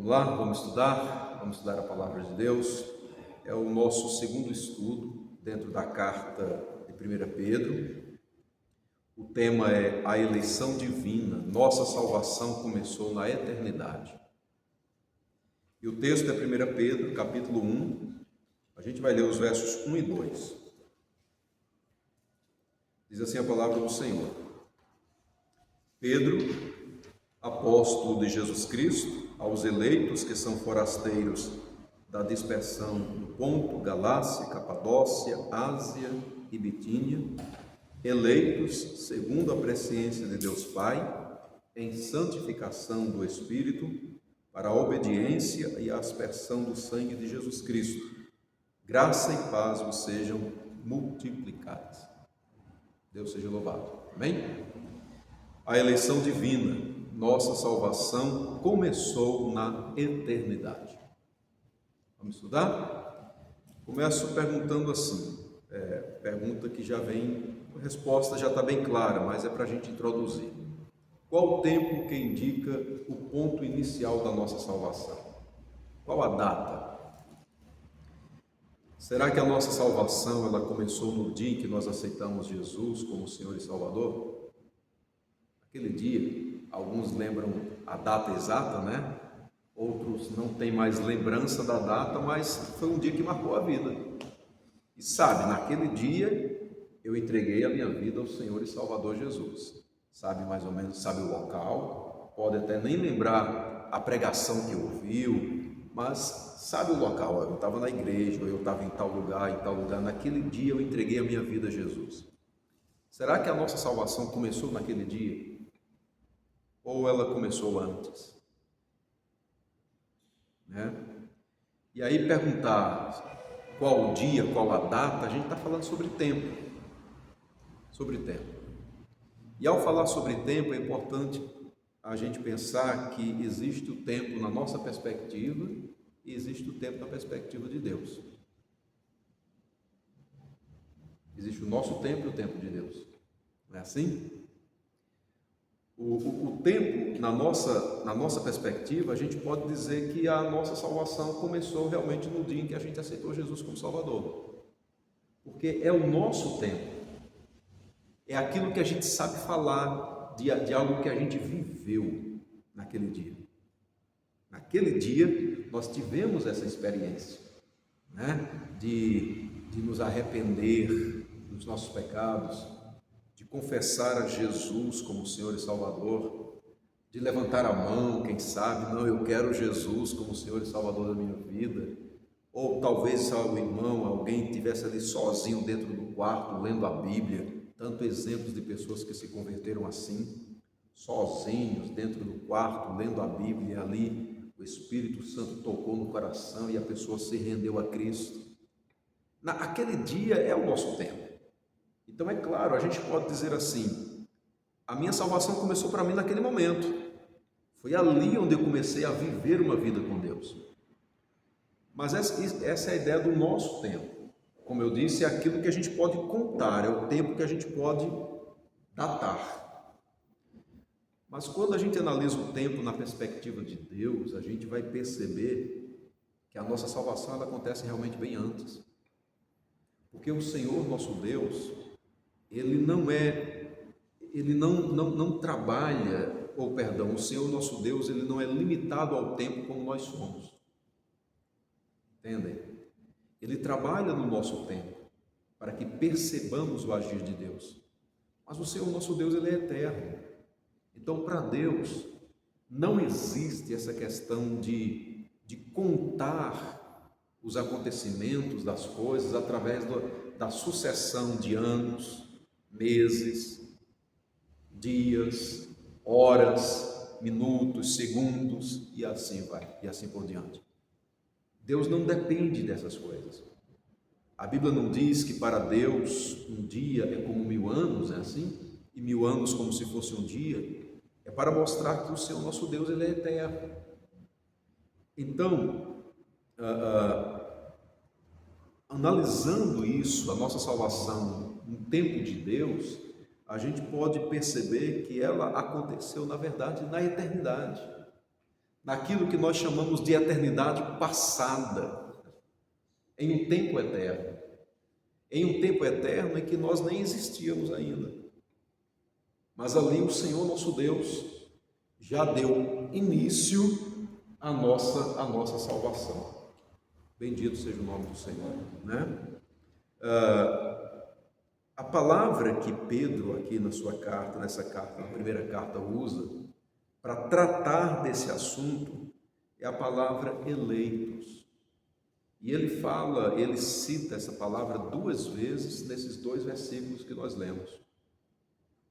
Vamos lá, vamos estudar a palavra de Deus. É o nosso segundo estudo dentro da carta de 1 Pedro. O tema é a eleição divina. Nossa salvação começou na eternidade. E o texto é 1 Pedro, capítulo 1. A gente vai ler os versos 1 e 2. Diz assim a palavra do Senhor. Pedro, apóstolo de Jesus Cristo, aos eleitos que são forasteiros da dispersão do Ponto, Galácia, Capadócia, Ásia e Bitínia, eleitos segundo a presciência de Deus Pai, em santificação do Espírito, para a obediência e a aspersão do sangue de Jesus Cristo. Graça e paz vos sejam multiplicadas. Deus seja louvado. Amém? A eleição divina. Nossa salvação começou na eternidade. Vamos estudar? Começo perguntando assim, pergunta que já vem, a resposta já está bem clara, mas é para a gente introduzir. Qual o tempo que indica o ponto inicial da nossa salvação? Qual a data? Será que a nossa salvação ela começou no dia em que nós aceitamos Jesus como Senhor e Salvador? Aquele dia, alguns lembram a data exata, né? Outros não têm mais lembrança da data, mas foi um dia que marcou a vida. E sabe, naquele dia eu entreguei a minha vida ao Senhor e Salvador Jesus. Sabe mais ou menos, sabe o local, pode até nem lembrar a pregação que ouviu, mas sabe o local, eu estava na igreja, ou eu estava em tal lugar, naquele dia eu entreguei a minha vida a Jesus. Será que a nossa salvação começou naquele dia? Ou ela começou antes? Né? E aí perguntar qual o dia, qual a data, a gente está falando sobre tempo. Sobre tempo. E ao falar sobre tempo, é importante a gente pensar que existe o tempo na nossa perspectiva e existe o tempo na perspectiva de Deus. Existe o nosso tempo e o tempo de Deus. Não é assim? O tempo, na nossa perspectiva, a gente pode dizer que a nossa salvação começou realmente no dia em que a gente aceitou Jesus como Salvador. Porque é o nosso tempo. É aquilo que a gente sabe falar de algo que a gente viveu naquele dia. Naquele dia, nós tivemos essa experiência, né? De nos arrepender dos nossos pecados, de confessar a Jesus como Senhor e Salvador, de levantar a mão, quem sabe, não, eu quero Jesus como Senhor e Salvador da minha vida. Ou talvez o irmão, alguém estivesse ali sozinho dentro do quarto, lendo a Bíblia. Tanto exemplos de pessoas que se converteram assim, sozinhos, dentro do quarto, lendo a Bíblia, e ali o Espírito Santo tocou no coração e a pessoa se rendeu a Cristo. Aquele dia é o nosso tempo. Então é claro, a gente pode dizer assim, a minha salvação começou para mim naquele momento. Foi ali onde eu comecei a viver uma vida com Deus. Mas essa é a ideia do nosso tempo. Como eu disse, é aquilo que a gente pode contar, é o tempo que a gente pode datar. Mas quando a gente analisa o tempo na perspectiva de Deus, a gente vai perceber que a nossa salvação ela acontece realmente bem antes. Porque o Senhor nosso Deus, Ele não trabalha, o Senhor nosso Deus, Ele não é limitado ao tempo como nós somos. Entendem? Ele trabalha no nosso tempo, para que percebamos o agir de Deus. Mas o Senhor nosso Deus, Ele é eterno. Então, para Deus, não existe essa questão de contar os acontecimentos das coisas através da sucessão de anos, meses, dias, horas, minutos, segundos, e assim vai, e assim por diante. Deus não depende dessas coisas. A Bíblia não diz que para Deus um dia é como 1000 anos, é assim? E 1000 anos como se fosse um dia. É para mostrar que o Senhor nosso Deus Ele é eterno. Então, analisando isso, a nossa salvação no tempo de Deus, a gente pode perceber que ela aconteceu, na verdade, na eternidade. naquilo que nós chamamos de eternidade passada, em um tempo eterno. Em um tempo eterno em que nós nem existíamos ainda. Mas ali o Senhor nosso Deus já deu início à nossa salvação. Bendito seja o nome do Senhor, né? A palavra que Pedro aqui nessa carta, na primeira carta, usa para tratar desse assunto é a palavra eleitos. E ele cita essa palavra 2 vezes nesses 2 versículos que nós lemos.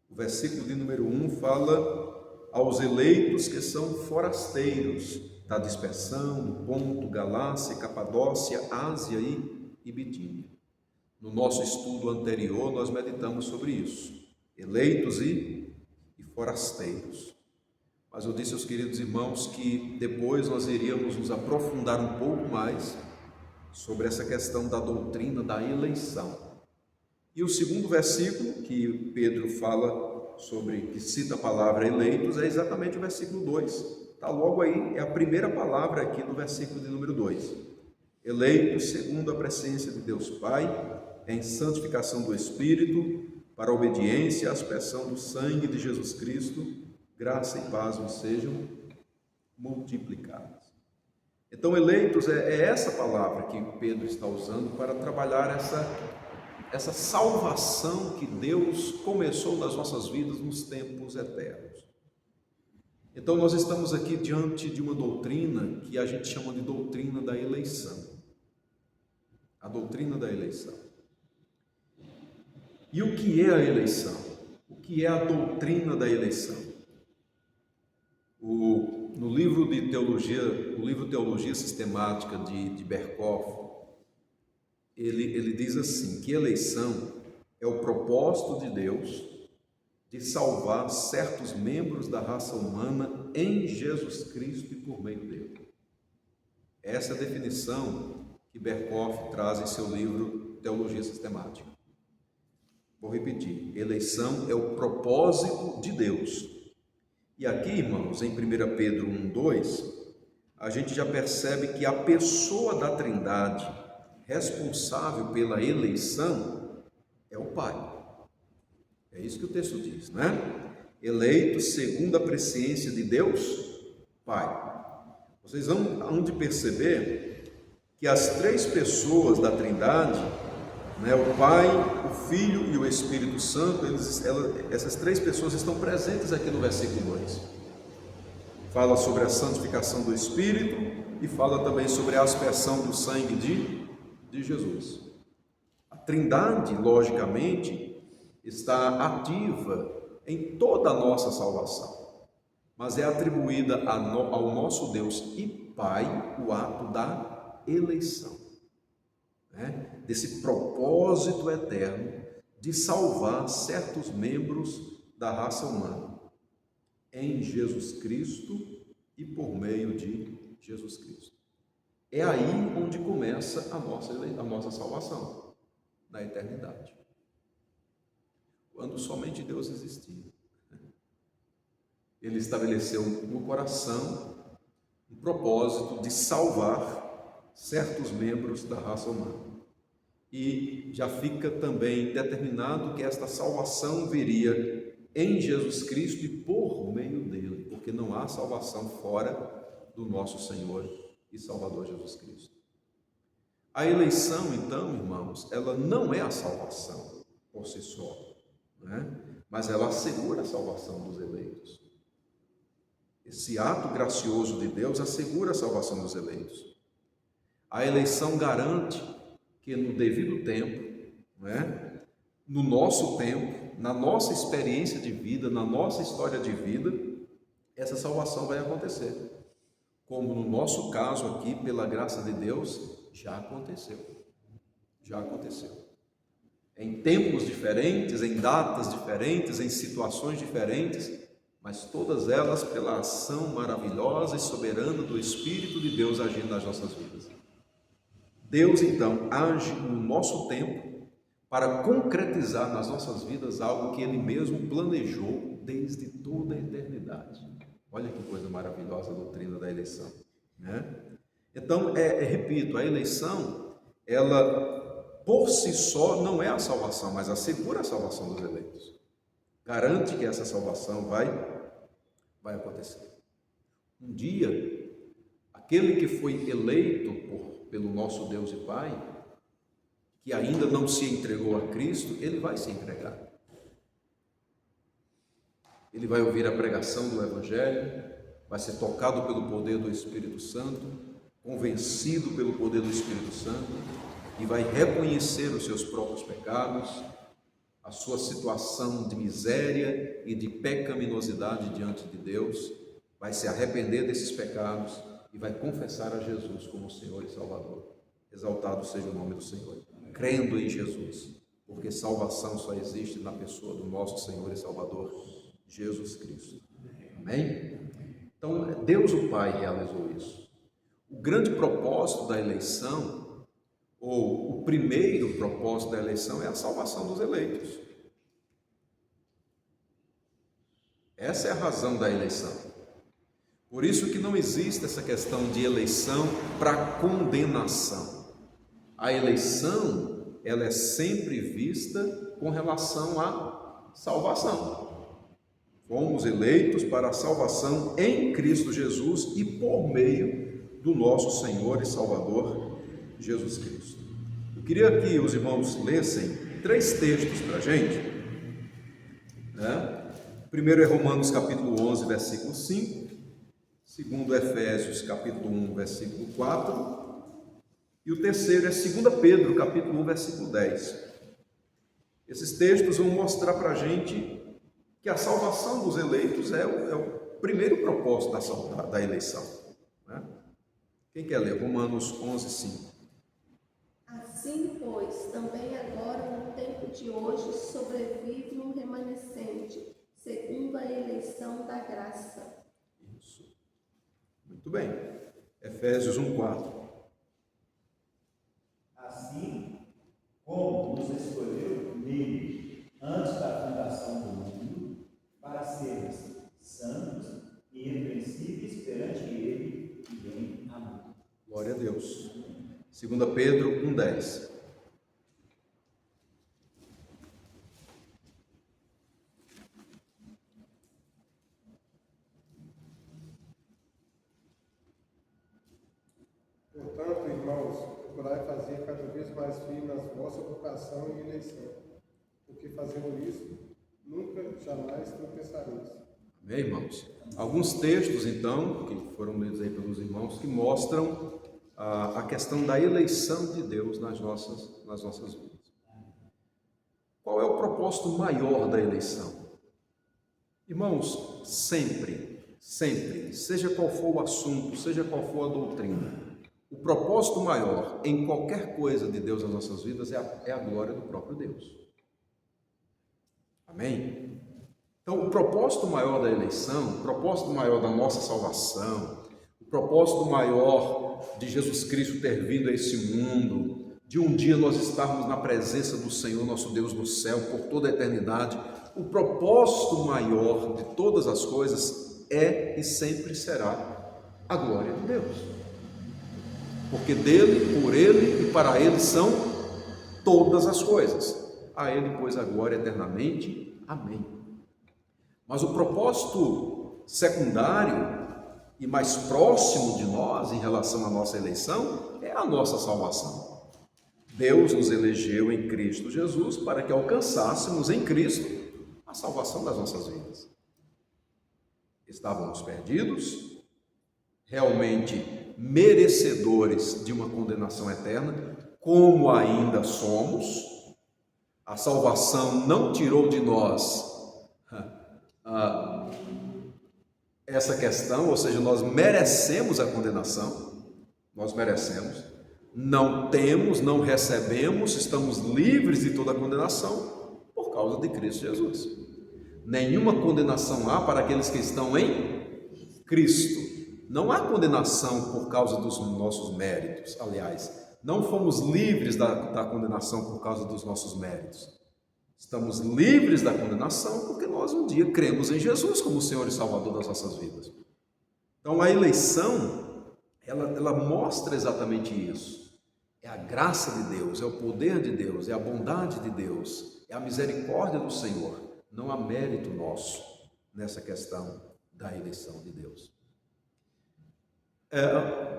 O versículo de número 1 fala aos eleitos que são forasteiros da dispersão, do Ponto, Galácia, Capadócia, Ásia e Bitínia. No nosso estudo anterior, nós meditamos sobre isso, eleitos e forasteiros. Mas eu disse aos queridos irmãos que depois nós iríamos nos aprofundar um pouco mais sobre essa questão da doutrina da eleição. E o segundo versículo que Pedro fala sobre, que cita a palavra eleitos, é exatamente o versículo 2. Está logo aí, é a primeira palavra aqui do versículo de número 2. Eleitos segundo a presciência de Deus Pai, em santificação do Espírito, para a obediência à aspersão do sangue de Jesus Cristo, graça e paz vos sejam multiplicadas. Então, eleitos é essa palavra que Pedro está usando para trabalhar essa salvação que Deus começou nas nossas vidas nos tempos eternos. Então, nós estamos aqui diante de uma doutrina que a gente chama de doutrina da eleição. A doutrina da eleição. E o que é a eleição? O que é a doutrina da eleição? No livro de teologia, o livro Teologia Sistemática de Berkhoff, ele diz assim, que eleição é o propósito de Deus de salvar certos membros da raça humana em Jesus Cristo e por meio dele. Essa é a definição que Berkhoff traz em seu livro Teologia Sistemática. Vou repetir, eleição é o propósito de Deus. E aqui, irmãos, em 1 Pedro 1:2, a gente já percebe que a pessoa da Trindade responsável pela eleição é o Pai. É isso que o texto diz, né? Eleito segundo a presciência de Deus, Pai. Vocês vão de perceber que as 3 pessoas da Trindade, né, o Pai, o Filho e o Espírito Santo, essas 3 pessoas estão presentes aqui no versículo 2. Fala sobre a santificação do Espírito e fala também sobre a aspersão do sangue de Jesus. A Trindade, logicamente, está ativa em toda a nossa salvação, mas é atribuída ao nosso Deus e Pai o ato da eleição, né? Desse propósito eterno de salvar certos membros da raça humana em Jesus Cristo e por meio de Jesus Cristo. É aí onde começa a nossa salvação, na eternidade. Quando somente Deus existia. Ele estabeleceu no coração um propósito de salvar certos membros da raça humana. E já fica também determinado que esta salvação viria em Jesus Cristo e por meio dele, porque não há salvação fora do nosso Senhor e Salvador Jesus Cristo. A eleição, então, irmãos, ela não é a salvação por si só, né? Mas ela assegura a salvação dos eleitos. Esse ato gracioso de Deus assegura a salvação dos eleitos. A eleição garante que no devido tempo, né, no nosso tempo, na nossa experiência de vida, na nossa história de vida, essa salvação vai acontecer. Como no nosso caso aqui, pela graça de Deus, já aconteceu. Já aconteceu. Em tempos diferentes, em datas diferentes, em situações diferentes, mas todas elas pela ação maravilhosa e soberana do Espírito de Deus agindo nas nossas vidas. Deus, então, age no nosso tempo para concretizar nas nossas vidas algo que Ele mesmo planejou desde toda a eternidade. Olha que coisa maravilhosa a doutrina da eleição, né? Então, repito, a eleição, ela por si só não é a salvação, mas assegura a salvação dos eleitos. Garante que essa salvação vai acontecer. Um dia, aquele que foi eleito pelo nosso Deus e Pai, que ainda não se entregou a Cristo, ele vai se entregar. Ele vai ouvir a pregação do Evangelho, vai ser tocado pelo poder do Espírito Santo, convencido pelo poder do Espírito Santo, e vai reconhecer os seus próprios pecados, a sua situação de miséria e de pecaminosidade diante de Deus, vai se arrepender desses pecados e vai confessar a Jesus como Senhor e Salvador. Exaltado seja o nome do Senhor. Crendo em Jesus, porque salvação só existe na pessoa do nosso Senhor e Salvador, Jesus Cristo. Amém? Então, Deus o Pai realizou isso. O grande propósito da eleição, ou o primeiro propósito da eleição, é a salvação dos eleitos. Essa é a razão da eleição. Por isso que não existe essa questão de eleição para condenação. A eleição, ela é sempre vista com relação à salvação. Fomos eleitos para a salvação em Cristo Jesus e por meio do nosso Senhor e Salvador Jesus Cristo. Eu queria que os irmãos lessem 3 textos para a gente, né? Primeiro é Romanos capítulo 11, versículo 5. Segundo, Efésios capítulo 1, versículo 4. E o terceiro é 2 Pedro capítulo 1, versículo 10. Esses textos vão mostrar para a gente que a salvação dos eleitos é o primeiro propósito da eleição, né? Quem quer ler? Romanos 11, 5. Assim, pois, também agora, no tempo de hoje, sobrevive um remanescente, segundo a eleição da graça. Isso. Muito bem. Efésios 1, 4. Assim como nos escolheu nele antes da fundação do mundo, para sermos santos e irrepreensíveis perante ele e em amor. Glória a Deus. 2 Pedro 1, 10. Portanto, irmãos, procurai fazer cada vez mais firme a vossa vocação e eleição, porque fazendo isso, nunca, jamais tropeçareis. Amém, irmãos? Alguns textos, então, que foram lidos aí pelos irmãos, que mostram a questão da eleição de Deus nas nossas vidas. Qual é o propósito maior da eleição? Irmãos, sempre, seja qual for o assunto, seja qual for a doutrina, o propósito maior em qualquer coisa de Deus nas nossas vidas é a glória do próprio Deus. Amém? Então, o propósito maior da eleição, o propósito maior da nossa salvação, o propósito maior de Jesus Cristo ter vindo a esse mundo, de um dia nós estarmos na presença do Senhor, nosso Deus, no céu, por toda a eternidade, o propósito maior de todas as coisas é e sempre será a glória de Deus. Porque dele, por ele e para ele são todas as coisas. A ele, pois, a glória eternamente. Amém. Mas o propósito secundário e mais próximo de nós em relação à nossa eleição é a nossa salvação. Deus nos elegeu em Cristo Jesus para que alcançássemos em Cristo a salvação das nossas vidas. Estávamos perdidos, realmente merecedores de uma condenação eterna, como ainda somos. A salvação não tirou de nós essa questão, ou seja, nós merecemos a condenação, nós merecemos, não temos, não recebemos, estamos livres de toda a condenação por causa de Cristo Jesus. Nenhuma condenação há para aqueles que estão em Cristo. Não há condenação por causa dos nossos méritos. Aliás, não fomos livres da condenação por causa dos nossos méritos. Estamos livres da condenação porque nós um dia cremos em Jesus como Senhor e Salvador das nossas vidas. Então a eleição, ela mostra exatamente isso. É a graça de Deus, é o poder de Deus, é a bondade de Deus, é a misericórdia do Senhor. Não há mérito nosso nessa questão da eleição de Deus.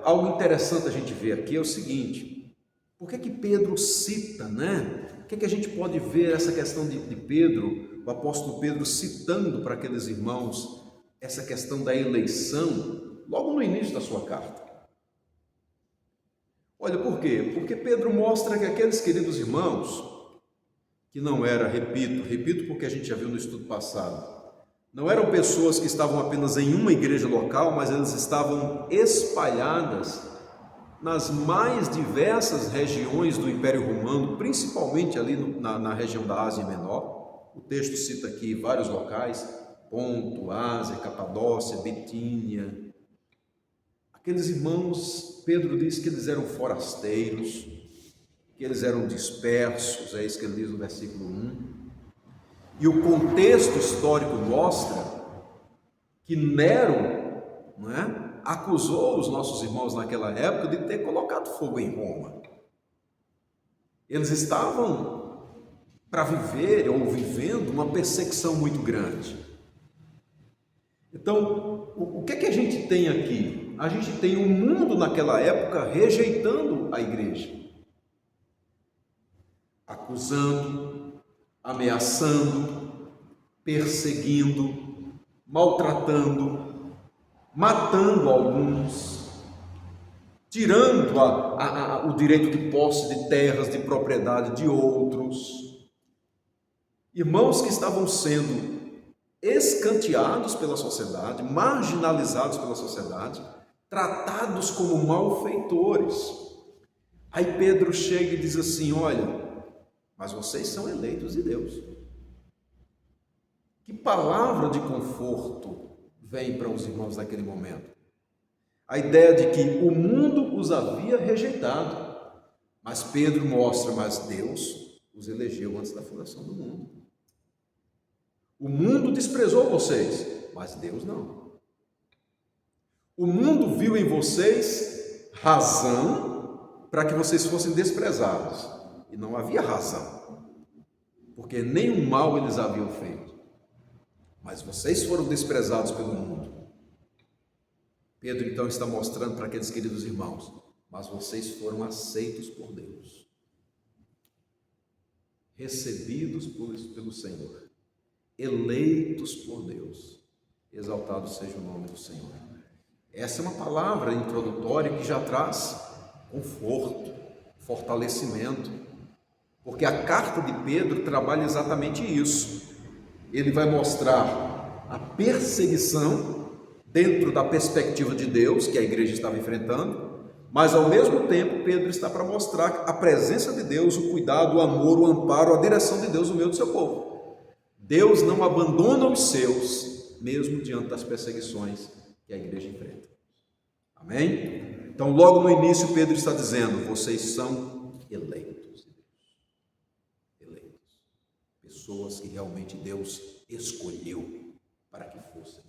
Algo interessante a gente ver aqui é o seguinte: por que Pedro cita, né? O que a gente pode ver essa questão de Pedro, o apóstolo Pedro citando para aqueles irmãos essa questão da eleição, logo no início da sua carta? Olha, por quê? Porque Pedro mostra que aqueles queridos irmãos, que não era, repito porque a gente já viu no estudo passado, não eram pessoas que estavam apenas em uma igreja local, mas elas estavam espalhadas nas mais diversas regiões do Império Romano, principalmente ali na região da Ásia Menor. O texto cita aqui vários locais: Ponto, Ásia, Capadócia, Bitínia. Aqueles irmãos, Pedro diz que eles eram forasteiros, que eles eram dispersos, é isso que ele diz no versículo 1. E o contexto histórico mostra que Nero, não é, acusou os nossos irmãos naquela época de ter colocado fogo em Roma. Eles estavam para viver ou vivendo uma perseguição muito grande. Então, o que é que a gente tem aqui? A gente tem o mundo naquela época rejeitando a igreja, acusando, ameaçando, perseguindo, maltratando, matando alguns, tirando o direito de posse de terras, de propriedade de outros. Irmãos que estavam sendo escanteados pela sociedade, marginalizados pela sociedade, tratados como malfeitores. Aí Pedro chega e diz assim: olha, mas vocês são eleitos de Deus. Que palavra de conforto vem para os irmãos naquele momento. A ideia de que o mundo os havia rejeitado, mas Pedro mostra, mas Deus os elegeu antes da fundação do mundo. O mundo desprezou vocês, mas Deus não. O mundo viu em vocês razão para que vocês fossem desprezados, e não havia razão, porque nenhum mal eles haviam feito, mas vocês foram desprezados pelo mundo. Pedro então está mostrando para aqueles queridos irmãos: mas vocês foram aceitos por Deus, recebidos pelo Senhor, eleitos por Deus. Exaltado seja o nome do Senhor. Essa é uma palavra introdutória que já traz conforto, fortalecimento, porque a carta de Pedro trabalha exatamente isso. Ele vai mostrar a perseguição dentro da perspectiva de Deus que a igreja estava enfrentando, mas ao mesmo tempo Pedro está para mostrar a presença de Deus, o cuidado, o amor, o amparo, a direção de Deus no meio do seu povo. Deus não abandona os seus, mesmo diante das perseguições que a igreja enfrenta. Amém? Então, logo no início, Pedro está dizendo: vocês são eleitos de Deus. Eleitos. Pessoas que realmente Deus escolheu para que fossem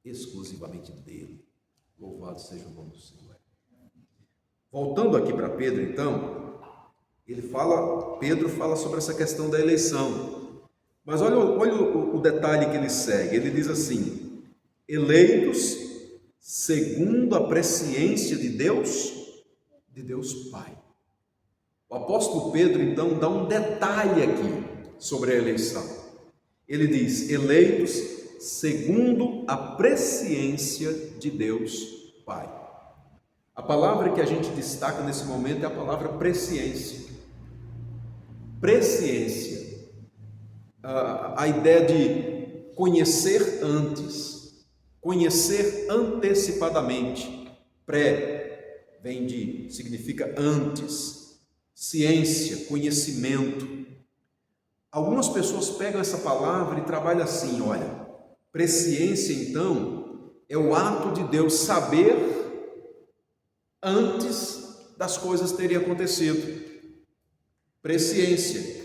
exclusivamente dele. Louvado seja o nome do Senhor. Voltando aqui para Pedro, então, Pedro fala sobre essa questão da eleição. Mas olha o detalhe que ele segue. Ele diz assim: eleitos segundo a presciência de Deus Pai. O apóstolo Pedro então dá um detalhe aqui sobre a eleição. Ele diz: eleitos segundo a presciência de Deus Pai. A palavra que a gente destaca nesse momento é a palavra presciência. Presciência. A ideia de conhecer antes, conhecer antecipadamente. Significa antes. Ciência, conhecimento. Algumas pessoas pegam essa palavra e trabalham assim: olha, presciência então é o ato de Deus saber antes das coisas terem acontecido. Presciência.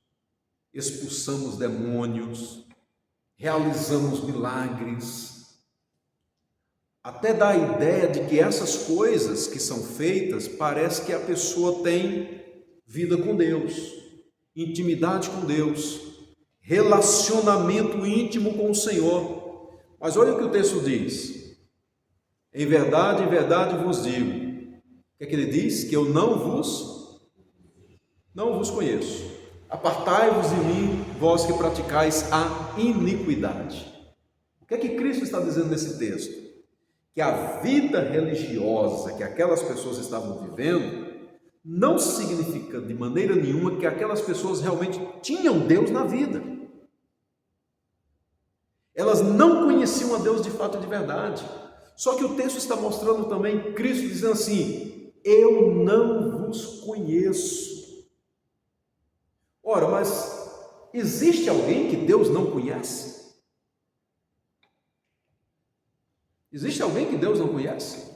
expulsamos demônios, realizamos milagres, até dá a ideia de que essas coisas que são feitas, parece que a pessoa tem vida com Deus, intimidade com Deus, relacionamento íntimo com o Senhor. Mas olha o que o texto diz: em verdade vos digo. O que é que ele diz? Que eu não vos conheço. Apartai-vos de mim, vós que praticais a iniquidade. O que é que Cristo está dizendo nesse texto? Que a vida religiosa que aquelas pessoas estavam vivendo não significa de maneira nenhuma que aquelas pessoas realmente tinham Deus na vida. Elas não conheciam a Deus de fato e de verdade. Só que o texto está mostrando também Cristo dizendo assim: eu não vos conheço. Ora, mas existe alguém que Deus não conhece? Existe alguém que Deus não conhece?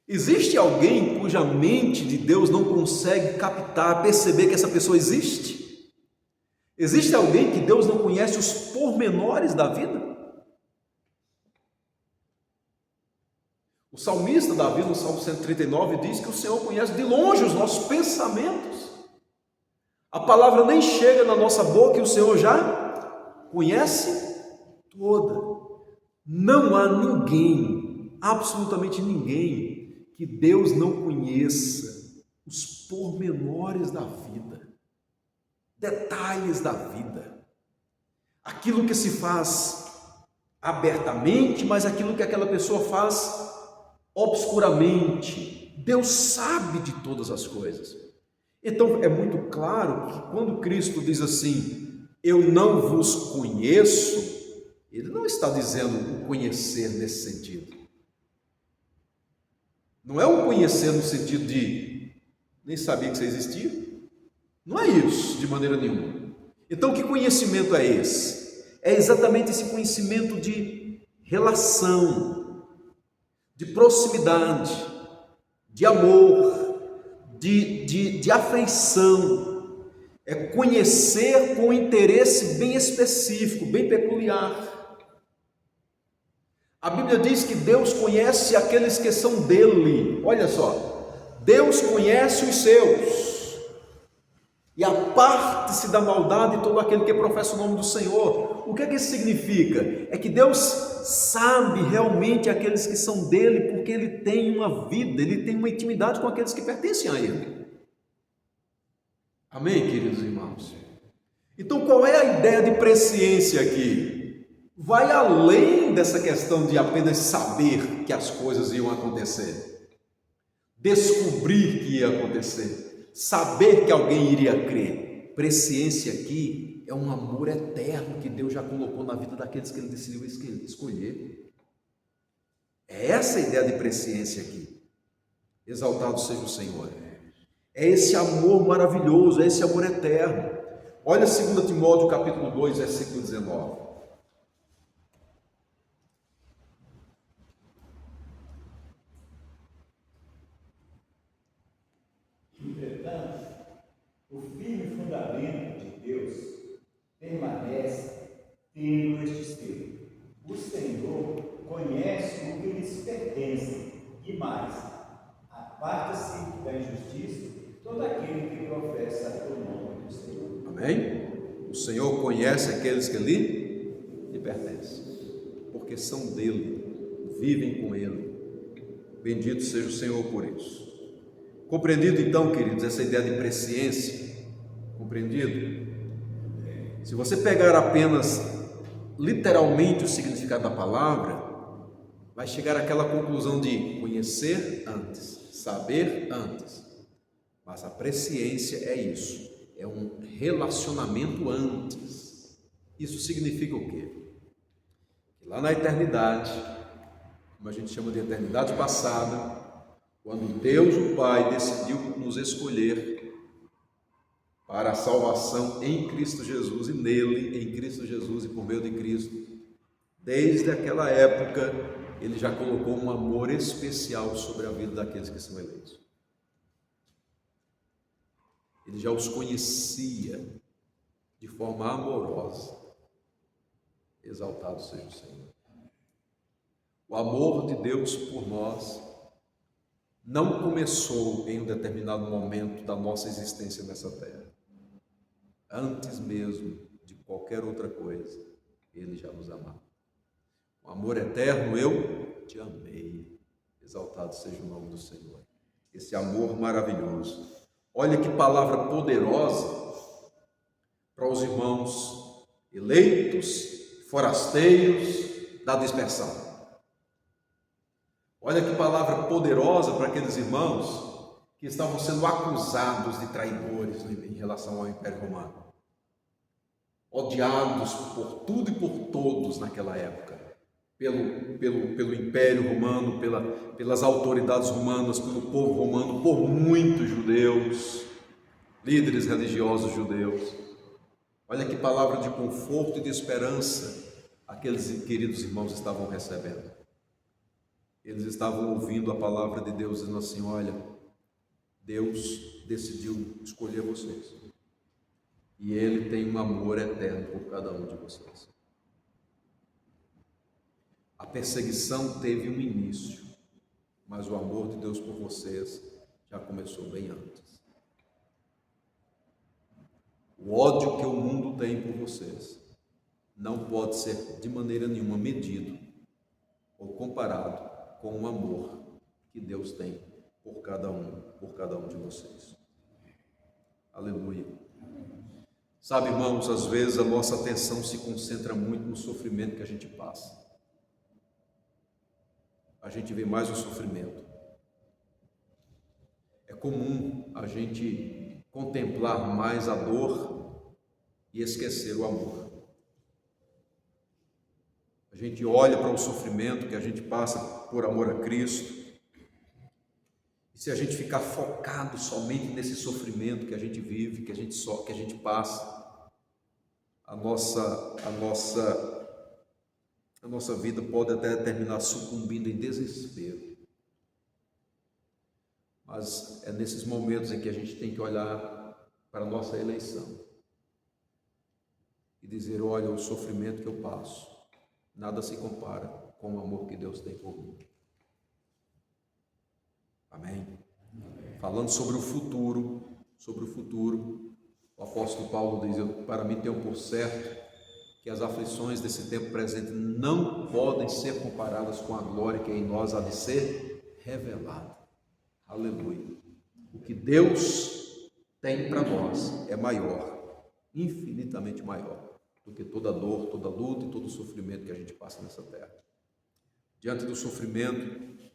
Existe alguém cuja mente de Deus não consegue captar, perceber que essa pessoa existe? Existe alguém que Deus não conhece os pormenores da vida? O salmista Davi, no Salmo 139, diz que o Senhor conhece de longe os nossos pensamentos. A palavra nem chega na nossa boca e o Senhor já conhece toda. Não há ninguém, absolutamente ninguém, que Deus não conheça os pormenores da vida, detalhes da vida, aquilo que se faz abertamente, mas aquilo que aquela pessoa faz obscuramente. Deus sabe de todas as coisas. Então é muito claro que quando Cristo diz assim: eu não vos conheço, ele não está dizendo o conhecer nesse sentido. Não é o conhecer no sentido de nem sabia que você existia. Não é isso de maneira nenhuma. Então que conhecimento é esse? É exatamente esse conhecimento de relação, de proximidade, de amor, de afeição. É conhecer com interesse bem específico, bem peculiar. A Bíblia diz que Deus conhece aqueles que são dele. Olha só, Deus conhece os seus e aparte-se da maldade todo aquele que professa o nome do Senhor. O que é que isso significa? É que Deus sabe realmente aqueles que são dele, porque ele tem uma vida, ele tem uma intimidade com aqueles que pertencem a ele. Amém, queridos irmãos? Então qual é a ideia de presciência aqui? Vai além dessa questão de apenas saber que as coisas iam acontecer, descobrir que ia acontecer, saber que alguém iria crer. Presciência aqui é um amor eterno que Deus já colocou na vida daqueles que ele decidiu escolher. É essa a ideia de presciência aqui. Exaltado seja o Senhor. É esse amor maravilhoso, é esse amor eterno. Olha 2 Timóteo capítulo 2, versículo 19. Entretanto, o firme fundamento de Deus permanece tendo este selo: o Senhor conhece o que lhes pertence, e mais, aparta-se da injustiça todo aquele que professa o nome do Senhor. Amém? O Senhor conhece aqueles que lhe pertencem, porque são dele, vivem com ele. Bendito seja o Senhor por isso. Compreendido então, queridos, essa ideia de presciência? Compreendido? Se você pegar apenas literalmente o significado da palavra, vai chegar àquela conclusão de conhecer antes, saber antes. Mas a presciência é isso, é um relacionamento antes. Isso significa o quê? Que lá na eternidade, como a gente chama de eternidade passada, quando Deus o Pai decidiu nos escolher para a salvação em Cristo Jesus e nele, em Cristo Jesus e por meio de Cristo, desde aquela época ele já colocou um amor especial sobre a vida daqueles que são eleitos. Ele já os conhecia de forma amorosa. Exaltado seja o Senhor. O amor de Deus por nós não começou em um determinado momento da nossa existência nessa terra. Antes mesmo de qualquer outra coisa, Ele já nos amava. Com amor eterno eu te amei. Exaltado seja o nome do Senhor. Esse amor maravilhoso. Olha que palavra poderosa para os irmãos eleitos, forasteiros da dispersão. Olha que palavra poderosa para aqueles irmãos que estavam sendo acusados de traidores em relação ao Império Romano. Odiados por tudo e por todos naquela época. Pelo Império Romano, pelas autoridades romanas, pelo povo romano, por muitos judeus, líderes religiosos judeus. Olha que palavra de conforto e de esperança aqueles queridos irmãos estavam recebendo. Eles estavam ouvindo a palavra de Deus dizendo assim: olha, Deus decidiu escolher vocês e Ele tem um amor eterno por cada um de vocês. A perseguição teve um início, mas o amor de Deus por vocês já começou bem antes. O ódio que o mundo tem por vocês não pode ser de maneira nenhuma medido ou comparado com o amor que Deus tem por cada um de vocês. Aleluia. Sabe, irmãos, às vezes a nossa atenção se concentra muito no sofrimento que a gente passa. A gente vê mais o sofrimento. É comum a gente contemplar mais a dor e esquecer o amor. A gente olha para o sofrimento que a gente passa por amor a Cristo. E se a gente ficar focado somente nesse sofrimento que a gente vive, que a gente passa, a nossa vida pode até terminar sucumbindo em desespero. Mas é nesses momentos em que a gente tem que olhar para a nossa eleição e dizer: olha, o sofrimento que eu passo nada se compara com o amor que Deus tem por mim. Amém? Falando sobre o futuro, o apóstolo Paulo diz: para mim tenho por certo que as aflições desse tempo presente não podem ser comparadas com a glória que em nós há de ser revelada. Aleluia. O que Deus tem para nós é maior, infinitamente maior, do que toda dor, toda luta e todo sofrimento que a gente passa nessa terra. Diante do sofrimento,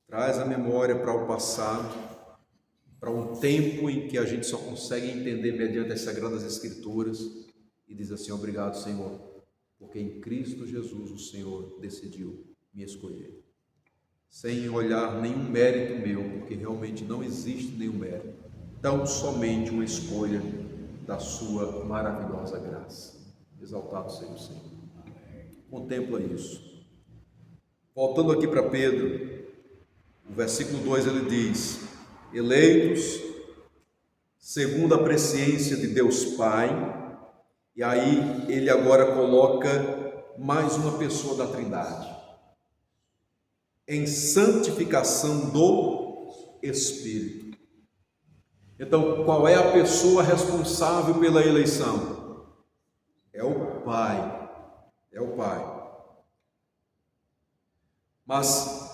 traz a memória para o passado, para um tempo em que a gente só consegue entender mediante as Sagradas Escrituras, e diz assim: obrigado, Senhor, porque em Cristo Jesus o Senhor decidiu me escolher, sem olhar nenhum mérito meu, porque realmente não existe nenhum mérito, tão somente uma escolha da sua maravilhosa graça. Exaltado seja o Senhor. Contempla isso. Voltando aqui para Pedro, no versículo 2 ele diz: eleitos segundo a presciência de Deus Pai. E aí ele agora coloca mais uma pessoa da Trindade, em santificação do Espírito. Então, qual é a pessoa responsável pela eleição? É o Pai. É o Pai. Mas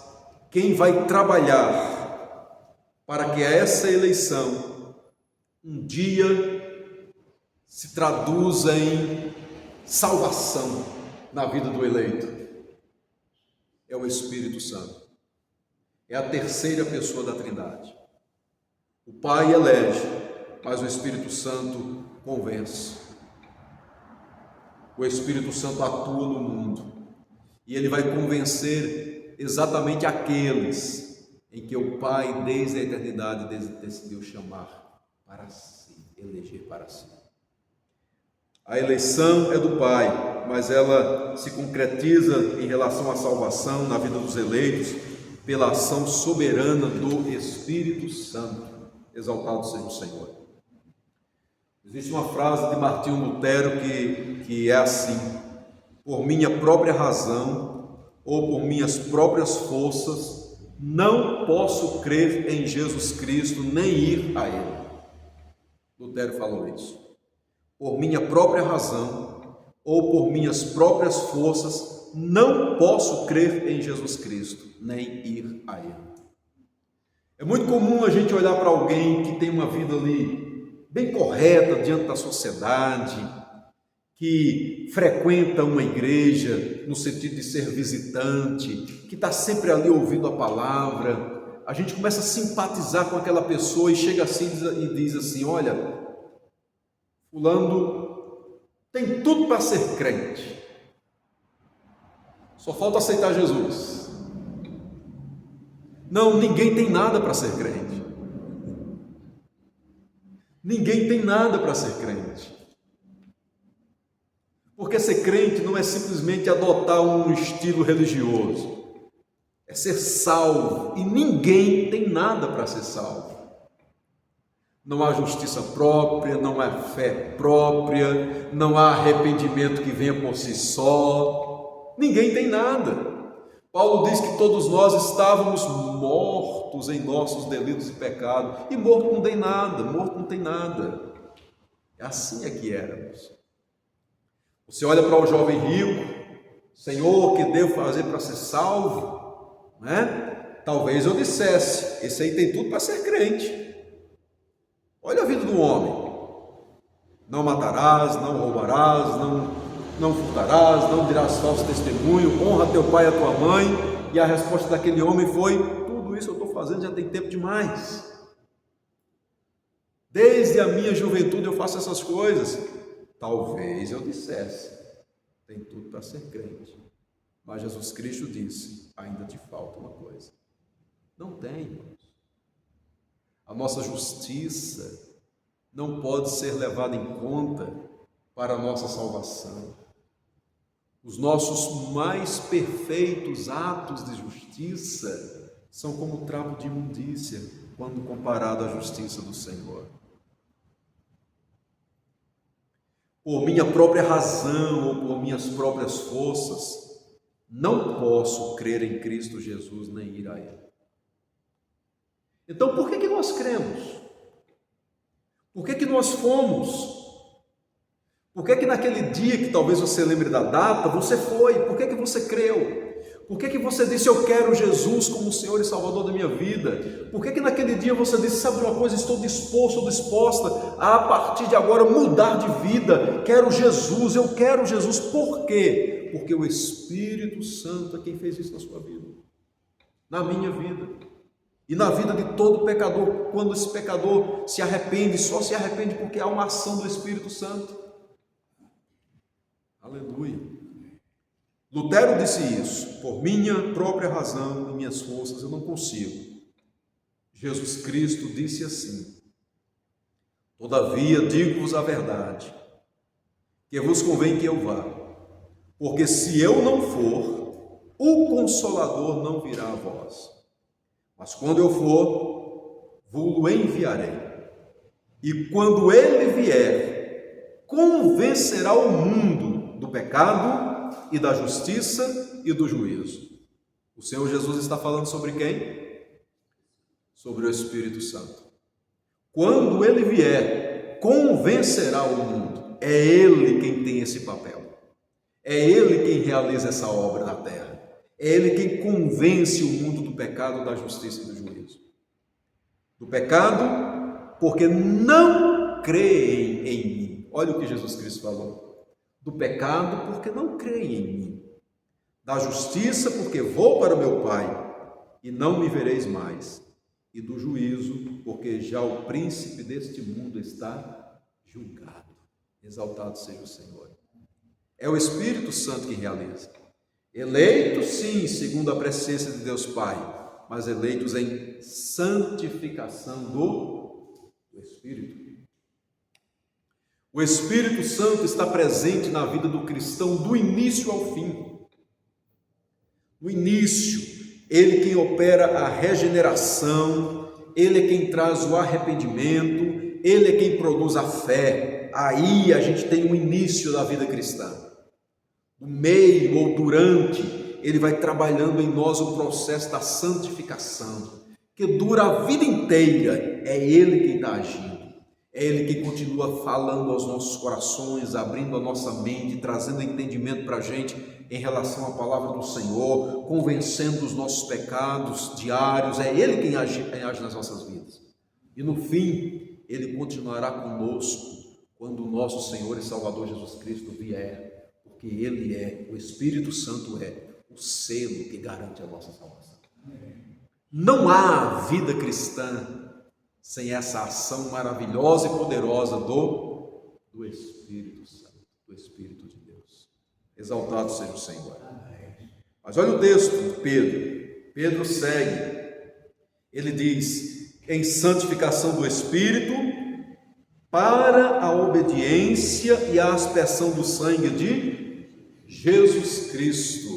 quem vai trabalhar para que essa eleição um dia se traduza em salvação na vida do eleito? É o Espírito Santo. É a terceira pessoa da Trindade. O Pai elege, mas o Espírito Santo convence. O Espírito Santo atua no mundo e ele vai convencer exatamente aqueles em que o Pai, desde a eternidade, decidiu chamar para si, eleger para si. A eleição é do Pai, mas ela se concretiza em relação à salvação na vida dos eleitos pela ação soberana do Espírito Santo. Exaltado seja o Senhor. Existe uma frase de Martinho Lutero que é assim: por minha própria razão ou por minhas próprias forças, não posso crer em Jesus Cristo nem ir a Ele. Lutero falou isso. Por minha própria razão ou por minhas próprias forças, não posso crer em Jesus Cristo nem ir a Ele. É muito comum a gente olhar para alguém que tem uma vida ali bem correta diante da sociedade, que frequenta uma igreja no sentido de ser visitante, que está sempre ali ouvindo a palavra. A gente começa a simpatizar com aquela pessoa e chega assim e diz assim: olha, fulano tem tudo para ser crente, só falta aceitar Jesus. Não, ninguém tem nada para ser crente. Ninguém tem nada para ser crente. Porque ser crente não é simplesmente adotar um estilo religioso, é ser salvo, e ninguém tem nada para ser salvo. Não há justiça própria, não há fé própria, não há arrependimento que venha por si só, ninguém tem nada. Paulo diz que todos nós estávamos mortos em nossos delitos e pecados, e morto não tem nada, morto não tem nada. Assim é que éramos. Você olha para o jovem rico: Senhor, o que devo fazer para ser salvo? Né? Talvez eu dissesse: esse aí tem tudo para ser crente. Olha a vida do homem: não matarás, não roubarás, não furtarás, não dirás falso testemunho, honra teu pai e a tua mãe. E a resposta daquele homem foi: tudo isso eu estou fazendo já tem tempo demais. Desde a minha juventude eu faço essas coisas. Talvez eu dissesse: tem tudo para ser crente. Mas Jesus Cristo disse: ainda te falta uma coisa. Não tem, irmãos. A nossa justiça não pode ser levada em conta para a nossa salvação. Os nossos mais perfeitos atos de justiça são como trapo de imundícia quando comparado à justiça do Senhor. Por minha própria razão ou por minhas próprias forças, não posso crer em Cristo Jesus nem ir a Ele. Então, por que nós cremos? Por que nós fomos? Por que naquele dia, que talvez você lembre da data, você foi? Por que você creu? Por que você disse: eu quero Jesus como Senhor e Salvador da minha vida? Por que naquele dia você disse: sabe uma coisa, estou disposto ou disposta a partir de agora mudar de vida, quero Jesus, eu quero Jesus? Por quê? Porque o Espírito Santo é quem fez isso na sua vida, na minha vida e na vida de todo pecador. Quando esse pecador se arrepende, só se arrepende porque há uma ação do Espírito Santo. Aleluia. Lutero disse isso: por minha própria razão e minhas forças eu não consigo. Jesus Cristo disse assim: todavia digo-vos a verdade, que vos convém que eu vá, porque se eu não for, o Consolador não virá a vós. Mas quando eu for, vos-lo enviarei. E quando ele vier, convencerá o mundo do pecado e da justiça e do juízo. O Senhor Jesus está falando sobre quem? Sobre o Espírito Santo. Quando ele vier, convencerá o mundo. É ele quem tem esse papel. É ele quem realiza essa obra na terra. É ele quem convence o mundo do pecado, da justiça e do juízo. Do pecado, porque não creem em mim. Olha o que Jesus Cristo falou. Do pecado, porque não creem em mim. Da justiça, porque vou para o meu Pai e não me vereis mais. E do juízo, porque já o príncipe deste mundo está julgado. Exaltado seja o Senhor. É o Espírito Santo que realiza. Eleitos, sim, segundo a presciência de Deus Pai, mas eleitos em santificação do Espírito. O Espírito Santo está presente na vida do cristão do início ao fim. No início, ele quem opera a regeneração, ele é quem traz o arrependimento, ele é quem produz a fé. aí a gente tem o início da vida cristã. No meio ou durante, ele vai trabalhando em nós o processo da santificação, que dura a vida inteira. É ele quem está agindo, é ele que continua falando aos nossos corações, abrindo a nossa mente, trazendo entendimento para a gente em relação à palavra do Senhor, convencendo os nossos pecados diários. É ele quem age nas nossas vidas. E no fim, ele continuará conosco quando o nosso Senhor e Salvador Jesus Cristo vier, porque ele é, o Espírito Santo é o selo que garante a nossa salvação. Não há vida cristã sem essa ação maravilhosa e poderosa do Espírito Santo, do Espírito de Deus. Exaltado seja o Senhor. Mas olha o texto de Pedro. Pedro segue. Ele diz: em santificação do Espírito, para a obediência e a aspersão do sangue de Jesus Cristo.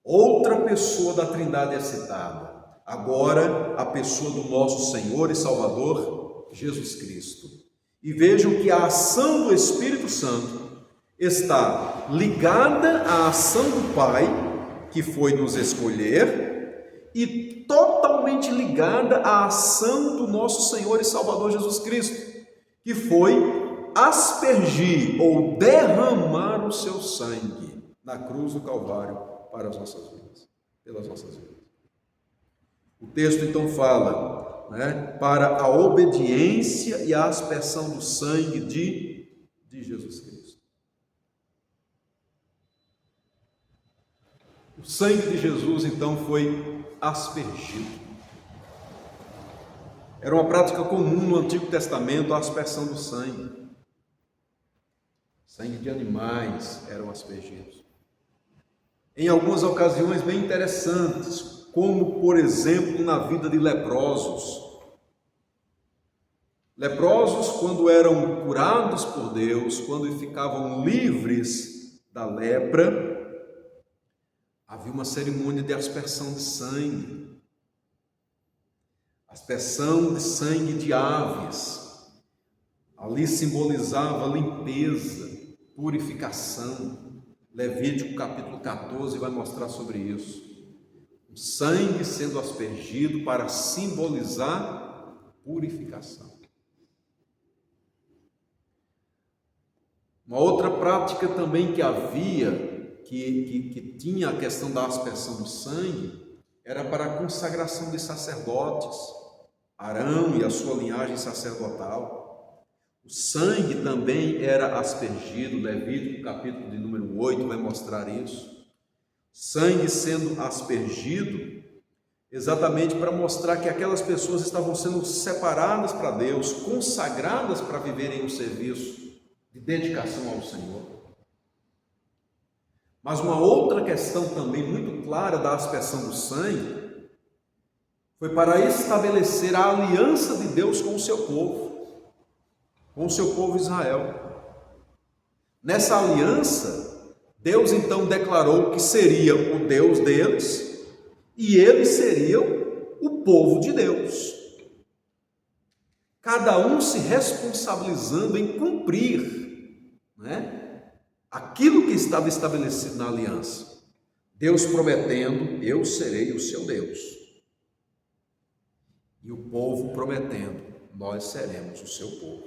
Outra pessoa da Trindade é citada. Agora, a pessoa do nosso Senhor e Salvador, Jesus Cristo. E vejam que a ação do Espírito Santo está ligada à ação do Pai, que foi nos escolher, e totalmente ligada à ação do nosso Senhor e Salvador Jesus Cristo, que foi aspergir ou derramar o seu sangue na cruz do Calvário para as nossas vidas, pelas nossas vidas. O texto então fala, para a obediência e a aspersão do sangue de Jesus Cristo. O sangue de Jesus então foi aspergido. Era uma prática comum no Antigo Testamento a aspersão do sangue. Sangue de animais eram aspergidos. Em algumas ocasiões bem interessantes, como por exemplo na vida de leprosos. Leprosos, quando eram curados por Deus, quando ficavam livres da lepra, havia uma cerimônia de aspersão de sangue. Aspersão de sangue de aves. Ali simbolizava limpeza, purificação. Levítico capítulo 14 vai mostrar sobre isso. O sangue sendo aspergido para simbolizar purificação. Uma outra prática também que havia, que tinha a questão da aspersão do sangue, era para a consagração de sacerdotes, Arão e a sua linhagem sacerdotal. O sangue também era aspergido, Levítico capítulo de número 8 vai mostrar isso. Sangue sendo aspergido, exatamente para mostrar que aquelas pessoas estavam sendo separadas para Deus, consagradas para viverem um serviço de dedicação ao Senhor. Mas uma outra questão também muito clara da aspersão do sangue foi para estabelecer a aliança de Deus com o seu povo Israel. Nessa aliança, Deus então declarou que seria o Deus deles e eles seriam o povo de Deus. Cada um se responsabilizando em cumprir, aquilo que estava estabelecido na aliança. Deus prometendo: eu serei o seu Deus. E o povo prometendo: nós seremos o seu povo.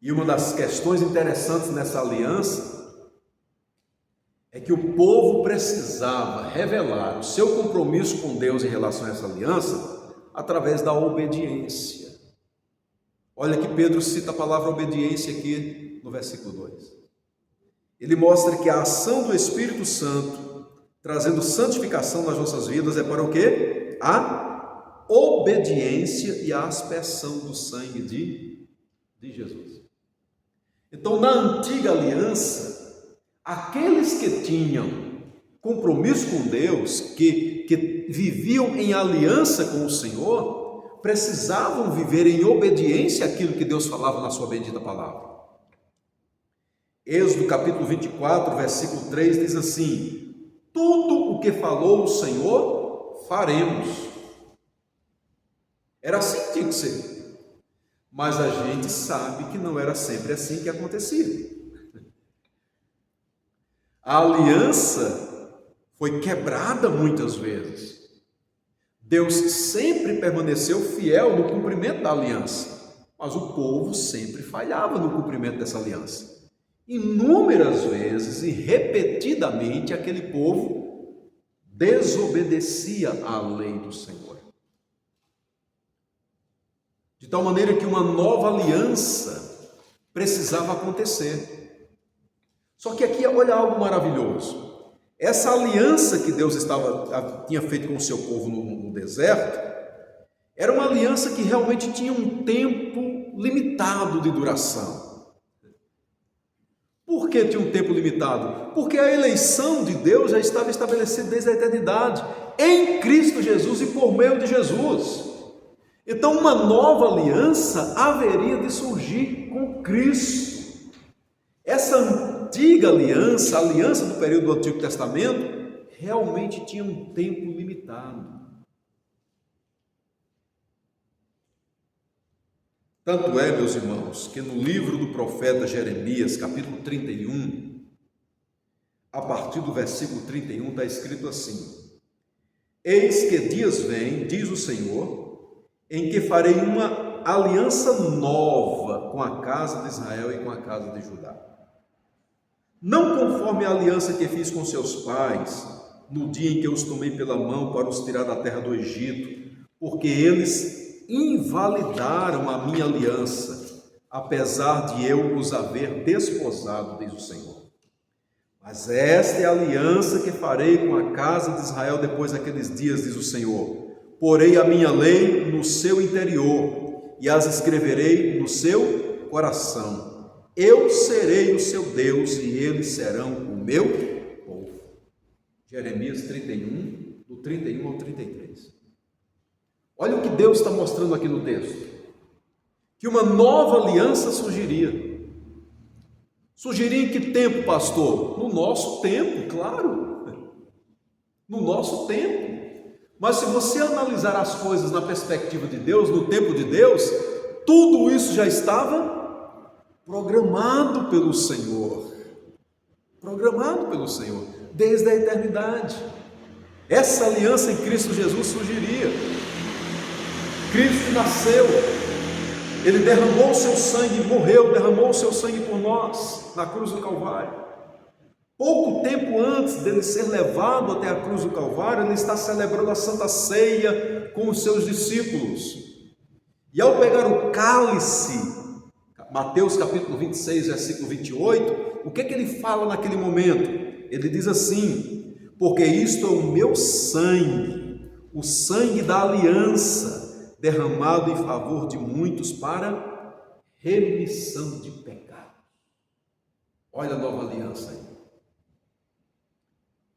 E uma das questões interessantes nessa aliança é que o povo precisava revelar o seu compromisso com Deus em relação a essa aliança através da obediência. Olha que Pedro cita a palavra obediência aqui no versículo 2. Ele mostra que a ação do Espírito Santo, trazendo santificação nas nossas vidas, é para o quê? A obediência e a aspersão do sangue de Jesus. Então, na antiga aliança, aqueles que tinham compromisso com Deus, que viviam em aliança com o Senhor, precisavam viver em obediência àquilo que Deus falava na sua bendita palavra. Êxodo capítulo 24, versículo 3 diz assim: tudo o que falou o Senhor, faremos. Era assim que tinha que ser. Mas a gente sabe que não era sempre assim que acontecia. A aliança foi quebrada muitas vezes. Deus sempre permaneceu fiel no cumprimento da aliança, mas o povo sempre falhava no cumprimento dessa aliança. Inúmeras vezes e repetidamente aquele povo desobedecia à lei do Senhor. De tal maneira que uma nova aliança precisava acontecer. Só que aqui, olha algo maravilhoso. Essa aliança que Deus tinha feito com o seu povo no deserto, era uma aliança que realmente tinha um tempo limitado de duração. Por que tinha um tempo limitado? Porque a eleição de Deus já estava estabelecida desde a eternidade, em Cristo Jesus e por meio de Jesus. Então, uma nova aliança haveria de surgir com Cristo. Essa antiga aliança, a aliança do período do Antigo Testamento, realmente tinha um tempo limitado. Tanto é, meus irmãos, que no livro do profeta Jeremias, capítulo 31, a partir do versículo 31, está escrito assim: Eis que dias vêm, diz o Senhor, em que farei uma aliança nova com a casa de Israel e com a casa de Judá. Não conforme a aliança que fiz com seus pais, no dia em que eu os tomei pela mão para os tirar da terra do Egito, porque eles invalidaram a minha aliança, apesar de eu os haver desposado, diz o Senhor. Mas esta é a aliança que farei com a casa de Israel depois daqueles dias, diz o Senhor. Porei a minha lei no seu interior e as escreverei no seu coração. Eu serei o seu Deus e eles serão o meu povo. Jeremias 31, do 31 ao 33. Olha o que Deus está mostrando aqui no texto. Que uma nova aliança surgiria. Surgiria em que tempo, pastor? No nosso tempo, claro. No nosso tempo. Mas se você analisar as coisas na perspectiva de Deus, no tempo de Deus, tudo isso já estava programado pelo Senhor. Programado pelo Senhor, desde a eternidade. Essa aliança em Cristo Jesus surgiria. Cristo nasceu, Ele derramou o seu sangue, morreu, derramou o seu sangue por nós, na cruz do Calvário. Pouco tempo antes dele ser levado até a cruz do Calvário, ele está celebrando a Santa Ceia com os seus discípulos. E ao pegar o cálice, Mateus capítulo 26, versículo 28, o que é que ele fala naquele momento? Ele diz assim: porque isto é o meu sangue, o sangue da aliança, derramado em favor de muitos para remissão de pecados. Olha a nova aliança aí.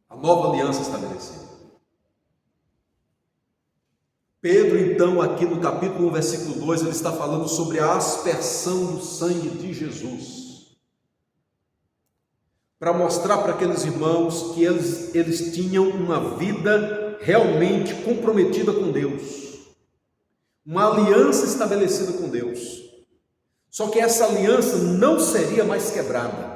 A nova aliança estabelecida. Pedro, então, aqui no capítulo 1, versículo 2, ele está falando sobre a aspersão do sangue de Jesus, para mostrar para aqueles irmãos que eles tinham uma vida realmente comprometida com Deus, uma aliança estabelecida com Deus. Só que essa aliança não seria mais quebrada.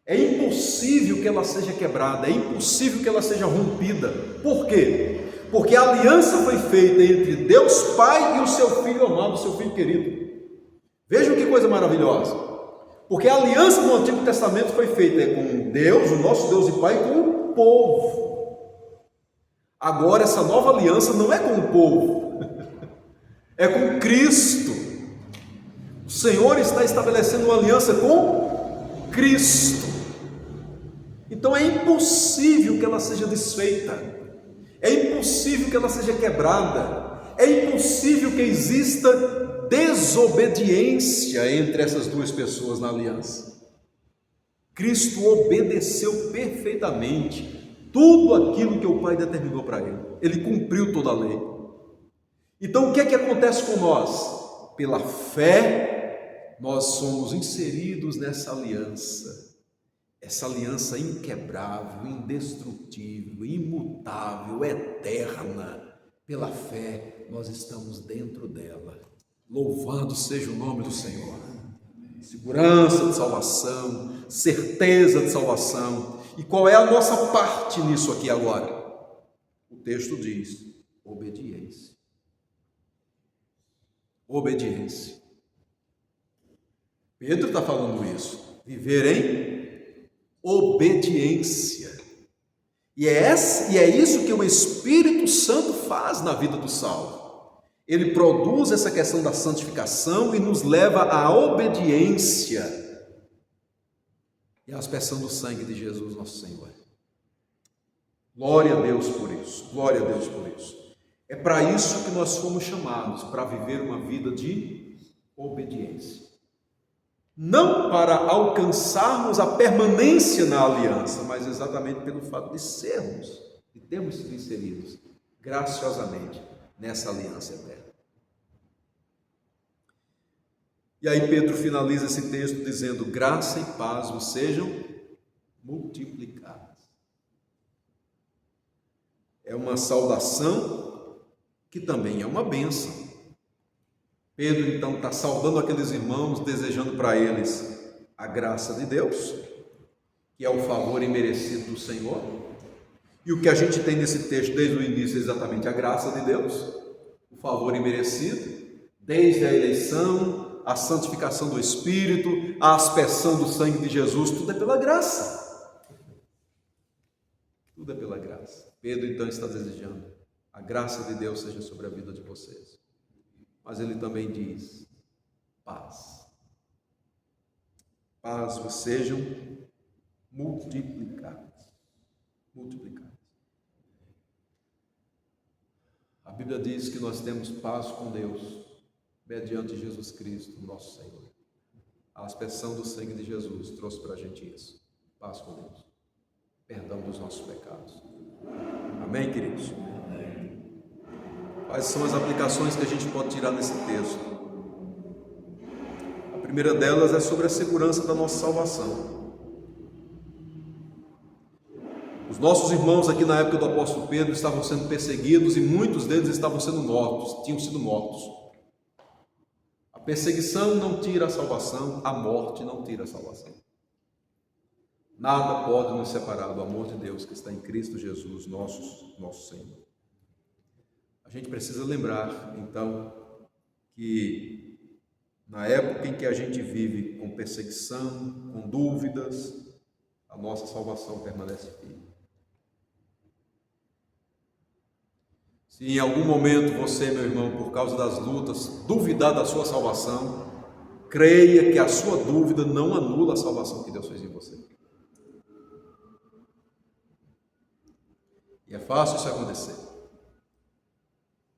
É impossível que ela seja quebrada, é impossível que ela seja rompida. Por quê? Porque a aliança foi feita entre Deus Pai e o seu Filho amado, o seu Filho querido. Vejam que coisa maravilhosa. Porque a aliança no Antigo Testamento foi feita com Deus, o nosso Deus e Pai, e com o povo. Agora essa nova aliança não é com o povo, é com Cristo. O Senhor está estabelecendo uma aliança com Cristo. Então é impossível que ela seja desfeita, é impossível que ela seja quebrada, é impossível que exista desobediência entre essas duas pessoas na aliança. Cristo obedeceu perfeitamente tudo aquilo que o Pai determinou para ele, ele cumpriu toda a lei. Então o que é que acontece com nós? Pela fé, nós somos inseridos nessa aliança. Essa aliança inquebrável, indestrutível, imutável, eterna, Pela fé, nós estamos dentro dela. Louvado seja o nome do Senhor. Segurança de salvação, certeza de salvação. E qual é a nossa parte nisso aqui agora? O texto diz: obediência. Obediência. Pedro está falando isso. Viver em obediência. E é isso que o Espírito Santo faz na vida do salvo. Ele produz essa questão da santificação e nos leva à obediência e à aspersão do sangue de Jesus, nosso Senhor. Glória a Deus por isso, glória a Deus por isso. É para isso que nós fomos chamados, para viver uma vida de obediência. Não para alcançarmos a permanência na aliança, mas exatamente pelo fato de termos sido inseridos graciosamente nessa aliança eterna. E aí Pedro finaliza esse texto dizendo: graça e paz vos sejam multiplicadas. É uma saudação que também é uma bênção. Pedro então está saudando aqueles irmãos, desejando para eles a graça de Deus, que é o favor imerecido do Senhor. E o que a gente tem nesse texto desde o início é exatamente a graça de Deus, o favor imerecido, desde a eleição, a santificação do Espírito, a aspersão do sangue de Jesus, tudo é pela graça. Tudo é pela graça. Pedro então está desejando a graça de Deus seja sobre a vida de vocês. Mas ele também diz: paz. Paz vos sejam multiplicadas. Multiplicadas. A Bíblia diz que nós temos paz com Deus, mediante Jesus Cristo, nosso Senhor. A aspersão do sangue de Jesus trouxe para a gente isso. Paz com Deus. Perdão dos nossos pecados. Amém, queridos? Quais são as aplicações que a gente pode tirar nesse texto? A primeira delas é sobre a segurança da nossa salvação. Os nossos irmãos aqui na época do apóstolo Pedro estavam sendo perseguidos e muitos deles estavam sendo mortos, tinham sido mortos. A perseguição não tira a salvação, a morte não tira a salvação. Nada pode nos separar do amor de Deus que está em Cristo Jesus, nosso Senhor. A gente precisa lembrar, então, que na época em que a gente vive com perseguição, com dúvidas, a nossa salvação permanece firme. Se em algum momento você, meu irmão, por causa das lutas, duvidar da sua salvação, creia que a sua dúvida não anula a salvação que Deus fez em você. E é fácil isso acontecer.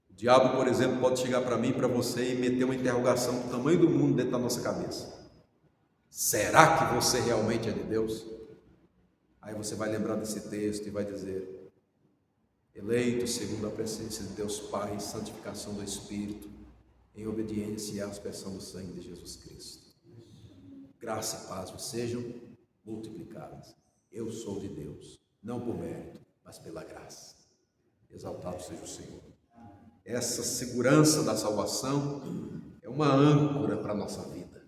O diabo, por exemplo, pode chegar para mim e para você e meter uma interrogação do tamanho do mundo dentro da nossa cabeça. Será que você realmente é de Deus? Aí você vai lembrar desse texto e vai dizer: eleito segundo a presença de Deus Pai, santificação do Espírito, em obediência e à aspersão do sangue de Jesus Cristo. Graça e paz vos sejam multiplicadas. Eu sou de Deus, não por mérito, mas pela graça. Exaltado seja o Senhor. Essa segurança da salvação é uma âncora para a nossa vida.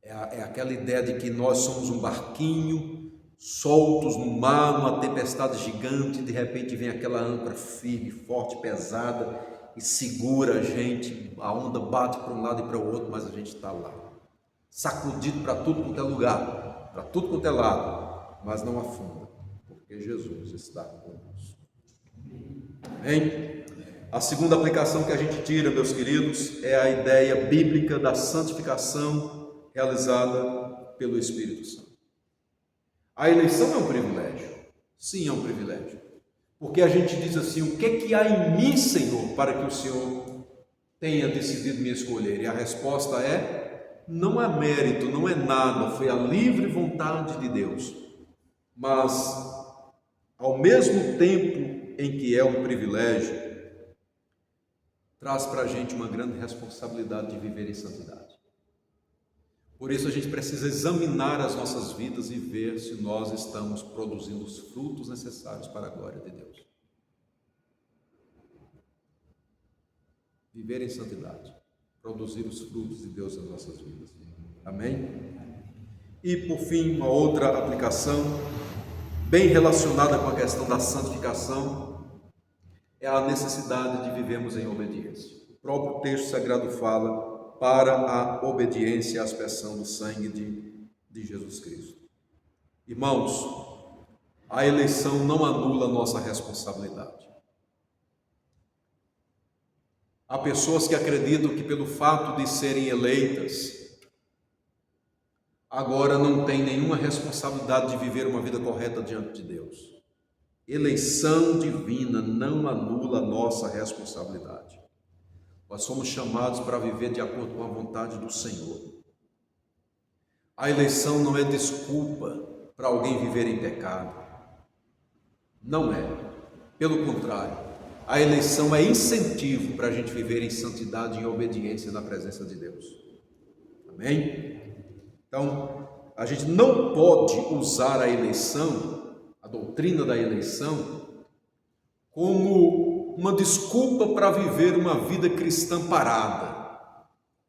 É aquela ideia de que nós somos um barquinho, soltos no mar, numa tempestade gigante, e de repente vem aquela âncora firme, forte, pesada, e segura a gente, a onda bate para um lado e para o outro, mas a gente está lá, sacudido para tudo quanto é lugar, para tudo quanto é lado, mas não afunda, porque Jesus está conosco. Amém? A segunda aplicação que a gente tira, meus queridos, é a ideia bíblica da santificação realizada pelo Espírito Santo. A eleição é um privilégio. Sim, é um privilégio. Porque a gente diz assim: o que há em mim, Senhor, para que o Senhor tenha decidido me escolher? E a resposta é: não é mérito, não é nada, foi a livre vontade de Deus. Mas, ao mesmo tempo em que é um privilégio, traz para a gente uma grande responsabilidade de viver em santidade. Por isso a gente precisa examinar as nossas vidas e ver se nós estamos produzindo os frutos necessários para a glória de Deus. viver em santidade, produzir os frutos de Deus nas nossas vidas. Amém? E por fim, uma outra aplicação bem relacionada com a questão da santificação é a necessidade de vivermos em obediência. O próprio texto sagrado fala para a obediência à aspersão do sangue de Jesus Cristo. Irmãos, a eleição não anula a nossa responsabilidade. Há pessoas que acreditam que pelo fato de serem eleitas, agora não tem nenhuma responsabilidade de viver uma vida correta diante de Deus. Eleição divina não anula a nossa responsabilidade. Nós somos chamados para viver de acordo com a vontade do Senhor. A eleição não é desculpa para alguém viver em pecado. Não é. Pelo contrário, a eleição é incentivo para a gente viver em santidade e em obediência na presença de Deus. Amém? Então, a gente não pode usar a eleição, a doutrina da eleição, como uma desculpa para viver uma vida cristã parada,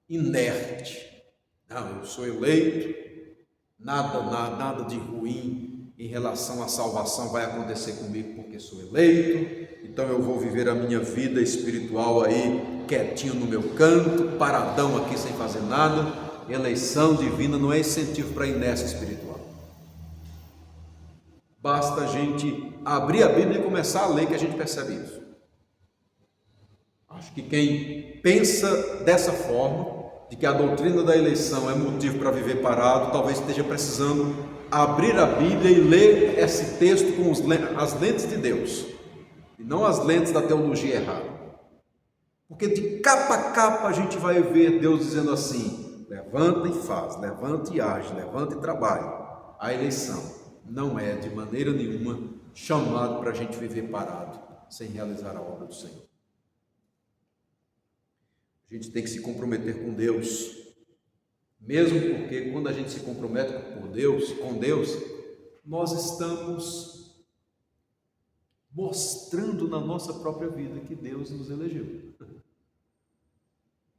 inerte. Não, eu sou eleito, nada de ruim em relação à salvação vai acontecer comigo porque sou eleito, então eu vou viver a minha vida espiritual aí, quietinho no meu canto, paradão aqui sem fazer nada. Eleição divina não é incentivo para a inércia espiritual. Basta a gente abrir a Bíblia e começar a ler que a gente percebe isso. Acho que quem pensa dessa forma, de que a doutrina da eleição é motivo para viver parado, talvez esteja precisando abrir a Bíblia e ler esse texto com as lentes de Deus, e não as lentes da teologia errada. Porque de capa a capa a gente vai ver Deus dizendo assim: levanta e faz, levanta e age, levanta e trabalha. A eleição não é de maneira nenhuma chamado para a gente viver parado, sem realizar a obra do Senhor. A gente tem que se comprometer com Deus, mesmo porque quando a gente se compromete com Deus, nós estamos mostrando na nossa própria vida que Deus nos elegeu.